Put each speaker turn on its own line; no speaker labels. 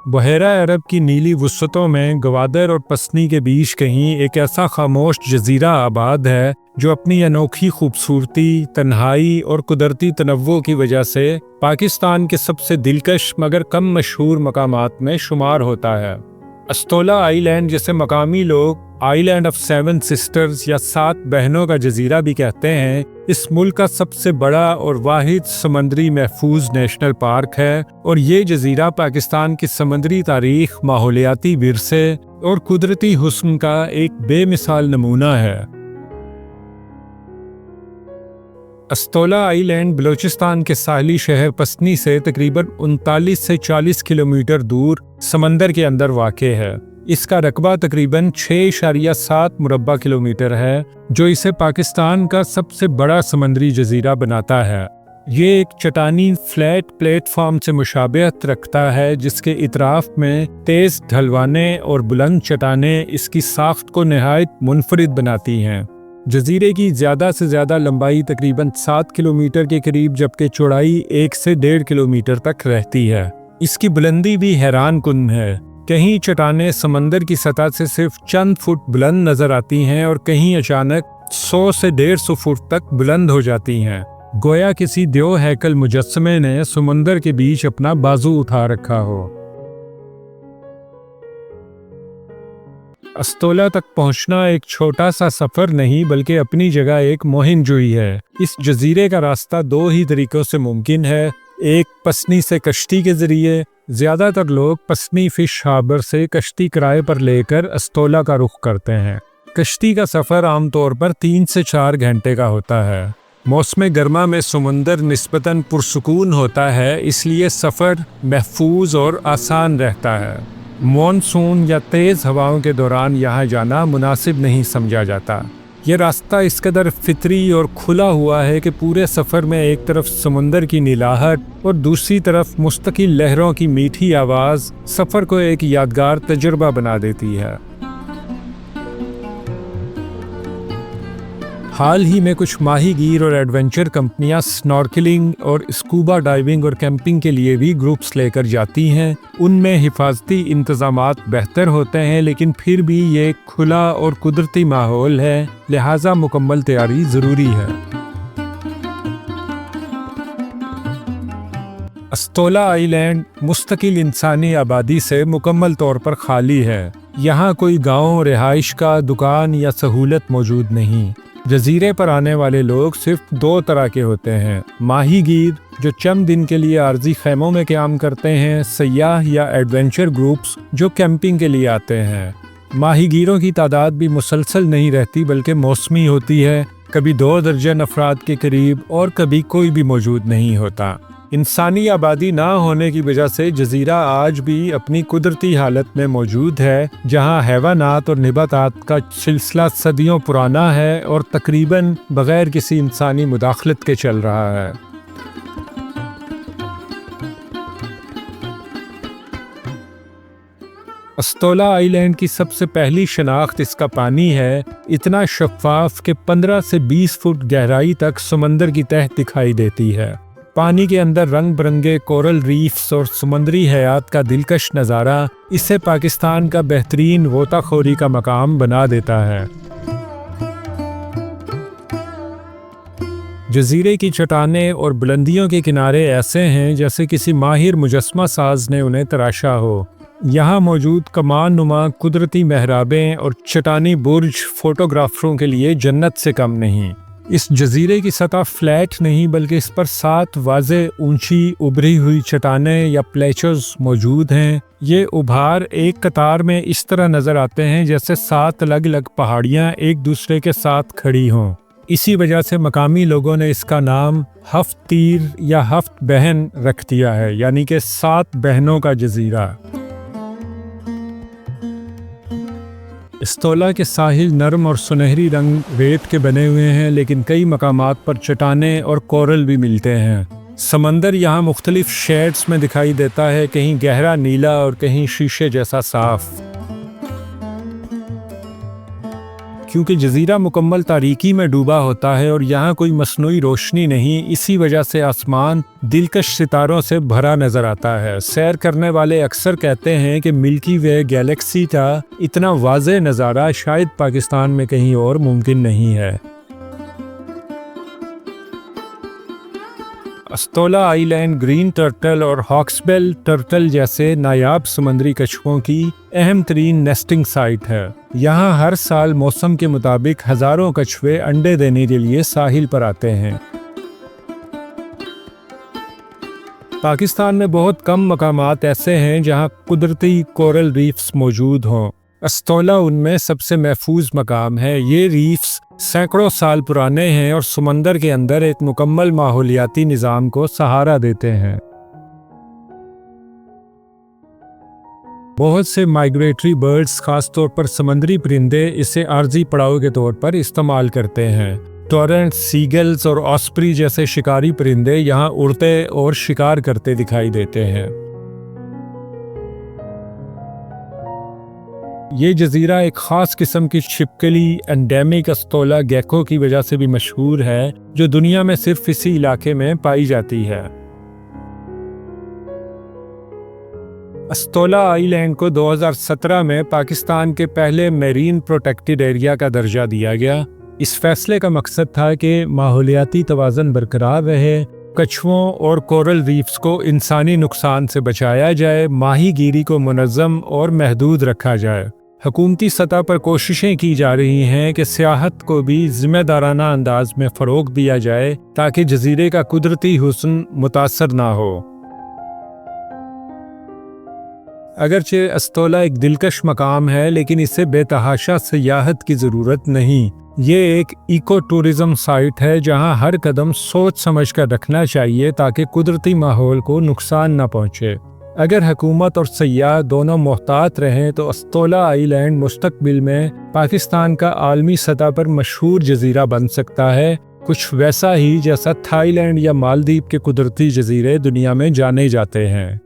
بحیرہ عرب کی نیلی وسعتوں میں گوادر اور پسنی کے بیچ کہیں ایک ایسا خاموش جزیرہ آباد ہے جو اپنی انوکھی خوبصورتی، تنہائی اور قدرتی تنوع کی وجہ سے پاکستان کے سب سے دلکش مگر کم مشہور مقامات میں شمار ہوتا ہے۔ استولا آئی لینڈ، جسے مقامی لوگ آئی لینڈ آف 7 سسٹرز یا 7 بہنوں کا جزیرہ بھی کہتے ہیں، اس ملک کا سب سے بڑا اور واحد سمندری محفوظ نیشنل پارک ہے، اور یہ جزیرہ پاکستان کی سمندری تاریخ، ماحولیاتی ورثے اور قدرتی حسن کا ایک بے مثال نمونہ ہے۔ استولا آئی لینڈ بلوچستان کے ساحلی شہر پسنی سے تقریباً 39 سے 40 کلومیٹر دور سمندر کے اندر واقع ہے۔ اس کا رقبہ تقریباً 6.7 مربع کلومیٹر ہے، جو اسے پاکستان کا سب سے بڑا سمندری جزیرہ بناتا ہے۔ یہ ایک چٹانی فلیٹ پلیٹ فارم سے مشابہت رکھتا ہے، جس کے اطراف میں تیز ڈھلوانے اور بلند چٹانیں اس کی ساخت کو نہایت منفرد بناتی ہیں۔ جزیرے کی زیادہ سے زیادہ لمبائی تقریباً 7 کلومیٹر کے قریب، جبکہ چوڑائی 1 سے 1.5 کلومیٹر تک رہتی ہے۔ اس کی بلندی بھی حیران کن ہے۔ کہیں چٹانیں سمندر کی سطح سے صرف چند فٹ بلند نظر آتی ہیں اور کہیں اچانک 100 سے 150 فٹ تک بلند ہو جاتی ہیں، گویا کسی دیو ہیکل مجسمے نے سمندر کے بیچ اپنا بازو اٹھا رکھا ہو۔ استولا تک پہنچنا ایک چھوٹا سا سفر نہیں بلکہ اپنی جگہ ایک مہم جوئی ہے۔ اس جزیرے کا راستہ 2 ہی طریقوں سے ممکن ہے، ایک پسنی سے کشتی کے ذریعے۔ زیادہ تر لوگ پسنی فش ہاربر سے کشتی کرائے پر لے کر استولا کا رخ کرتے ہیں۔ کشتی کا سفر عام طور پر 3 سے 4 گھنٹے کا ہوتا ہے۔ موسم گرما میں سمندر نسبتاً پرسکون ہوتا ہے، اس لیے سفر محفوظ اور آسان رہتا ہے۔ مانسون یا تیز ہواؤں کے دوران یہاں جانا مناسب نہیں سمجھا جاتا۔ یہ راستہ اس قدر فطری اور کھلا ہوا ہے کہ پورے سفر میں ایک طرف سمندر کی نیلاہٹ اور دوسری طرف مستقل لہروں کی میٹھی آواز سفر کو ایک یادگار تجربہ بنا دیتی ہے۔ حال ہی میں کچھ ماہی گیر اور ایڈونچر کمپنیاں سنورکلنگ اور اسکوبا ڈائیونگ اور کیمپنگ کے لیے بھی گروپس لے کر جاتی ہیں۔ ان میں حفاظتی انتظامات بہتر ہوتے ہیں، لیکن پھر بھی یہ ایک کھلا اور قدرتی ماحول ہے، لہٰذا مکمل تیاری ضروری ہے۔ استولا آئی لینڈ مستقل انسانی آبادی سے مکمل طور پر خالی ہے۔ یہاں کوئی گاؤں، رہائش کا دکان یا سہولت موجود نہیں۔ جزیرے پر آنے والے لوگ صرف 2 طرح کے ہوتے ہیں: ماہی گیر جو چند دن کے لیے عارضی خیموں میں قیام کرتے ہیں، سیاح یا ایڈونچر گروپس جو کیمپنگ کے لیے آتے ہیں۔ ماہی گیروں کی تعداد بھی مسلسل نہیں رہتی بلکہ موسمی ہوتی ہے، کبھی 2 درجن افراد کے قریب اور کبھی کوئی بھی موجود نہیں ہوتا۔ انسانی آبادی نہ ہونے کی وجہ سے جزیرہ آج بھی اپنی قدرتی حالت میں موجود ہے، جہاں حیوانات اور نباتات کا سلسلہ صدیوں پرانا ہے اور تقریباً بغیر کسی انسانی مداخلت کے چل رہا ہے۔ استولا آئی لینڈ کی سب سے پہلی شناخت اس کا پانی ہے، اتنا شفاف کہ 15 سے 20 فٹ گہرائی تک سمندر کی تہہ دکھائی دیتی ہے۔ پانی کے اندر رنگ برنگے کورل ریفز اور سمندری حیات کا دلکش نظارہ اسے پاکستان کا بہترین غوطہ خوری کا مقام بنا دیتا ہے۔ جزیرے کی چٹانیں اور بلندیوں کے کنارے ایسے ہیں جیسے کسی ماہر مجسمہ ساز نے انہیں تراشا ہو۔ یہاں موجود کمان نما قدرتی محرابیں اور چٹانی برج فوٹوگرافروں کے لیے جنت سے کم نہیں۔ اس جزیرے کی سطح فلیٹ نہیں بلکہ اس پر 7 واضح اونچی ابھری ہوئی چٹانیں یا پلیچرز موجود ہیں۔ یہ ابھار ایک قطار میں اس طرح نظر آتے ہیں جیسے 7 الگ الگ پہاڑیاں ایک دوسرے کے ساتھ کھڑی ہوں۔ اسی وجہ سے مقامی لوگوں نے اس کا نام ہفت تیر یا ہفت بہن رکھ دیا ہے، یعنی کہ 7 بہنوں کا جزیرہ۔ استولا کے ساحل نرم اور سنہری رنگ ریت کے بنے ہوئے ہیں، لیکن کئی مقامات پر چٹانیں اور کورل بھی ملتے ہیں۔ سمندر یہاں مختلف شیڈز میں دکھائی دیتا ہے، کہیں گہرا نیلا اور کہیں شیشے جیسا صاف۔ کیونکہ جزیرہ مکمل تاریکی میں ڈوبا ہوتا ہے اور یہاں کوئی مصنوعی روشنی نہیں، اسی وجہ سے آسمان دلکش ستاروں سے بھرا نظر آتا ہے۔ سیر کرنے والے اکثر کہتے ہیں کہ ملکی وے گیلیکسی کا اتنا واضح نظارہ شاید پاکستان میں کہیں اور ممکن نہیں ہے۔ استولا آئی لینڈ گرین ٹرٹل اور ہاکسبیل ٹرٹل جیسے نایاب سمندری کچھووں کی اہم ترین نیسٹنگ سائٹ ہے۔ یہاں ہر سال موسم کے مطابق ہزاروں کچھوے انڈے دینے کے لیے ساحل پر آتے ہیں۔ پاکستان میں بہت کم مقامات ایسے ہیں جہاں قدرتی کورل ریفز موجود ہوں۔ استولا ان میں سب سے محفوظ مقام ہے۔ یہ ریفز سینکڑوں سال پرانے ہیں اور سمندر کے اندر ایک مکمل ماحولیاتی نظام کو سہارا دیتے ہیں۔ بہت سے مائیگریٹری برڈز، خاص طور پر سمندری پرندے، اسے عارضی پڑاؤ کے طور پر استعمال کرتے ہیں۔ ٹورنٹ، سیگلز اور آسپری جیسے شکاری پرندے یہاں اڑتے اور شکار کرتے دکھائی دیتے ہیں۔ یہ جزیرہ ایک خاص قسم کی چھپکلی انڈیمک استولا گیکو کی وجہ سے بھی مشہور ہے، جو دنیا میں صرف اسی علاقے میں پائی جاتی ہے۔ استولا آئی لینڈ کو 2017 میں پاکستان کے پہلے میرین پروٹیکٹڈ ایریا کا درجہ دیا گیا۔ اس فیصلے کا مقصد تھا کہ ماحولیاتی توازن برقرار رہے، کچھووں اور کورل ریفز کو انسانی نقصان سے بچایا جائے، ماہی گیری کو منظم اور محدود رکھا جائے۔ حکومتی سطح پر کوششیں کی جا رہی ہیں کہ سیاحت کو بھی ذمہ دارانہ انداز میں فروغ دیا جائے تاکہ جزیرے کا قدرتی حسن متاثر نہ ہو۔ اگرچہ استولا ایک دلکش مقام ہے، لیکن اسے بے تحاشا سیاحت کی ضرورت نہیں۔ یہ ایک ایکو ٹورزم سائٹ ہے جہاں ہر قدم سوچ سمجھ کر رکھنا چاہیے تاکہ قدرتی ماحول کو نقصان نہ پہنچے۔ اگر حکومت اور سیاح دونوں محتاط رہیں تو استولا آئی لینڈ مستقبل میں پاکستان کا عالمی سطح پر مشہور جزیرہ بن سکتا ہے، کچھ ویسا ہی جیسا تھائی لینڈ یا مالدیپ کے قدرتی جزیرے دنیا میں جانے جاتے ہیں۔